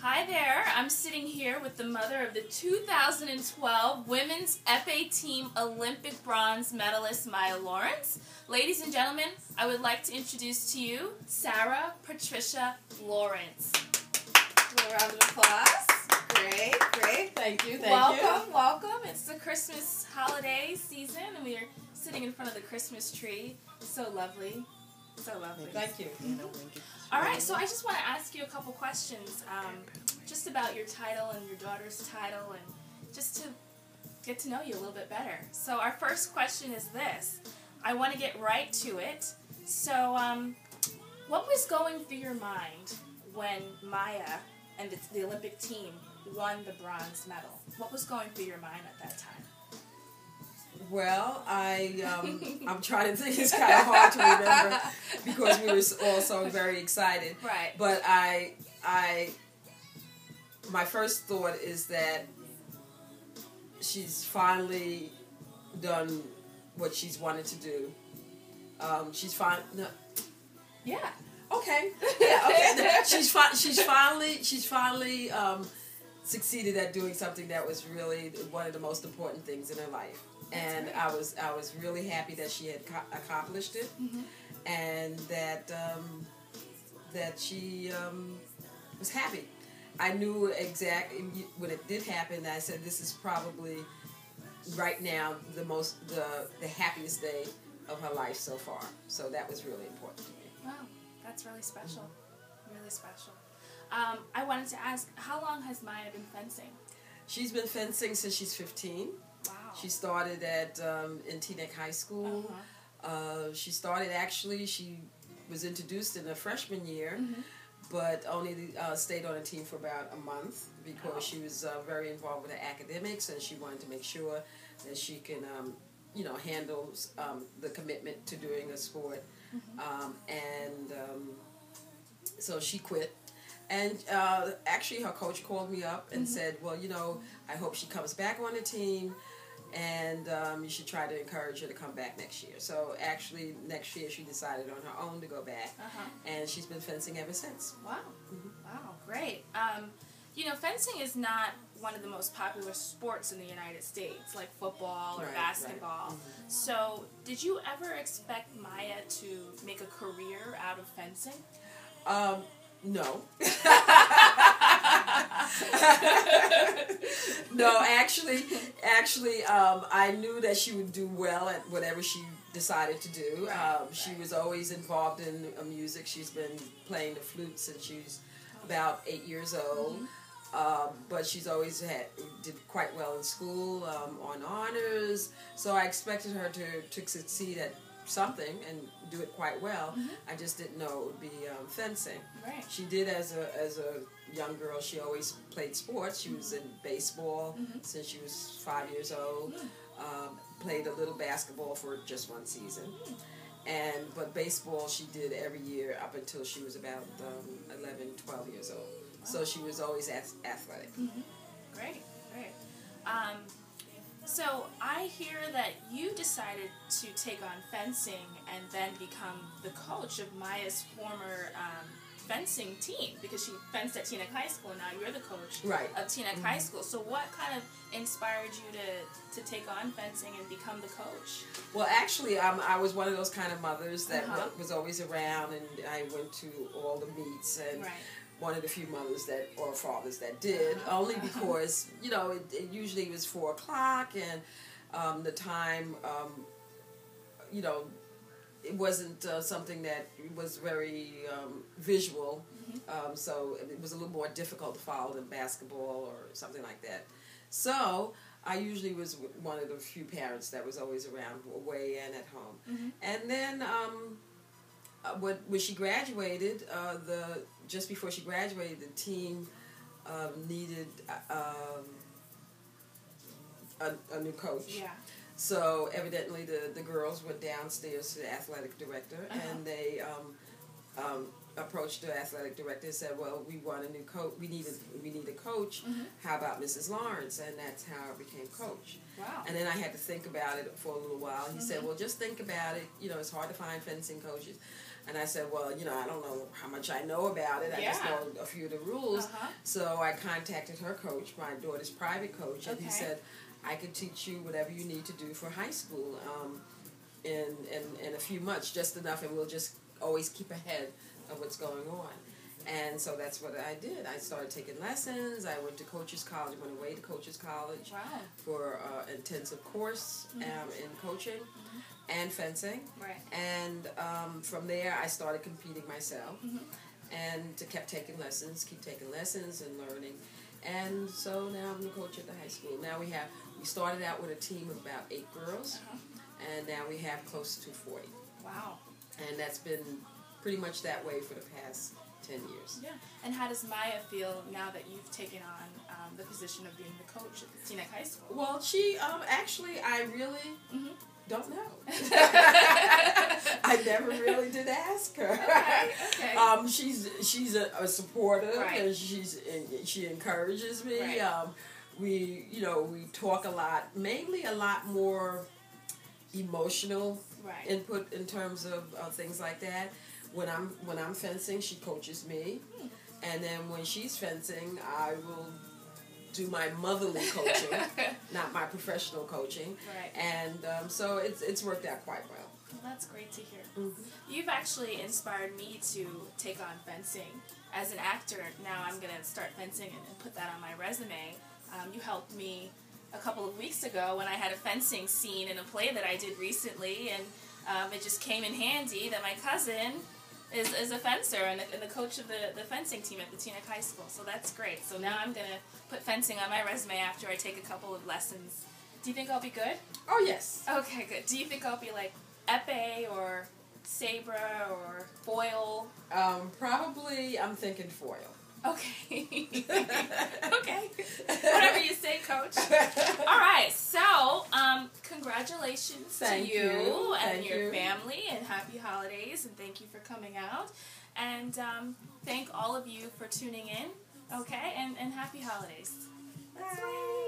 Hi there, I'm sitting here with the mother of the 2012 Women's FA Team Olympic bronze medalist Maya Lawrence. Ladies and gentlemen, I would like to introduce to you Sarah Patricia Lawrence. A round of applause. Great, great. Thank you, Welcome. It's the Christmas holiday season and we are sitting in front of the Christmas tree. So lovely. So lovely. Thank you. All right, so I just want to ask you a couple questions just about your title and your daughter's title and just to get to know you a little bit better. So our first question is this. I want to get right to it. So what was going through your mind when Maya and the Olympic team won the bronze medal? What was going through your mind at that time? Well, I'm trying to think. It's kind of hard to remember because we were all so very excited. Right. But my first thought is that she's finally done what she's wanted to do. She's fine. No. Yeah. Okay. Yeah. Okay. She's finally succeeded at doing something that was really one of the most important things in her life. And I was really happy that she had accomplished it, and that she was happy. I knew exactly when it did happen. I said, "This is probably right now the happiest day of her life so far." So that was really important to me. Wow, that's really special. Really special. I wanted to ask, how long has Maya been fencing? She's been fencing since she's 15. Wow. She started at in Teaneck High School. She was introduced in her freshman year, but only stayed on the team for about a month because she was very involved with her academics, and she wanted to make sure that she can, handle the commitment to doing a sport. So she quit. And actually her coach called me up and said, well, I hope she comes back on the team, and you should try to encourage her to come back next year. So actually next year she decided on her own to go back, and she's been fencing ever since. Wow. Wow, great. Fencing is not one of the most popular sports in the United States, like football or basketball. Right. So did you ever expect Maya to make a career out of fencing? No. No, actually, I knew that she would do well at whatever she decided to do. She was always involved in music. She's been playing the flute since she was about 8 years old. But she's always did quite well in school, on honors. So I expected her to succeed at something and do it quite well. I just didn't know it would be fencing. Right. She did as a young girl. She always played sports. She was in baseball since she was 5 years old. Played a little basketball for just one season, but baseball she did every year up until she was about 11, 12 years old. Wow. So she was always athletic. Great. So I hear that you decided to take on fencing and then become the coach of Maya's former fencing team, because she fenced at Teaneck High School. Now you're the coach of Teaneck High School. So what kind of inspired you to take on fencing and become the coach? Well, actually, I was one of those kind of mothers that was always around, and I went to all the meets, and one of the few mothers or fathers that did, only because, it usually was 4 o'clock, and the time, it wasn't something that was very visual, so it was a little more difficult to follow than basketball or something like that. So I usually was one of the few parents that was always around, away and at home. And then when she graduated, just before she graduated, the team needed a new coach. Yeah. So evidently the girls went downstairs to the athletic director, and they approached the athletic director and said, "Well, we want a new coach. We need a coach. How about Mrs. Lawrence?" And that's how I became coach. Wow. And then I had to think about it for a little while. He said, "Well, just think about it. It's hard to find fencing coaches." And I said, well, I don't know how much I know about it. I just know a few of the rules. So I contacted her coach, my daughter's private coach, and he said, I could teach you whatever you need to do for high school in a few months, just enough, and we'll just always keep ahead of what's going on. And so that's what I did. I started taking lessons. I went to coaches college, went away to coaches college for an intensive course in coaching and fencing. Right. And from there, I started competing myself and kept taking lessons, and learning. And so now I'm the coach at the high school. Now we started out with a team of about 8 girls, and now we have close to 40. Wow. And that's been pretty much that way for the past 10 years. Yeah. And how does Maya feel now that you've taken on the position of being the coach at Teaneck High School? Well, she actually, I really don't know. I never really did ask her. Okay. She's a supporter, and she encourages me. Right. We talk a lot, mainly a lot more emotional input in terms of things like that. When I'm fencing, she coaches me, and then when she's fencing, I will do my motherly coaching, not my professional coaching. Right. And so it's worked out quite well. Well, that's great to hear. You've actually inspired me to take on fencing. As an actor, now I'm going to start fencing and put that on my resume. You helped me a couple of weeks ago when I had a fencing scene in a play that I did recently, and it just came in handy that my cousin is a fencer and the coach of the fencing team at the Teaneck High School. So that's great. So now I'm going to put fencing on my resume after I take a couple of lessons. Do you think I'll be good? Oh, yes. Okay, good. Do you think I'll be like épée or sabre or foil? Probably I'm thinking foil. Okay. Okay. Whatever you say, Coach. All right. So, congratulations to you and your family, and happy holidays, and thank you for coming out. And thank all of you for tuning in. Okay, and happy holidays. Bye.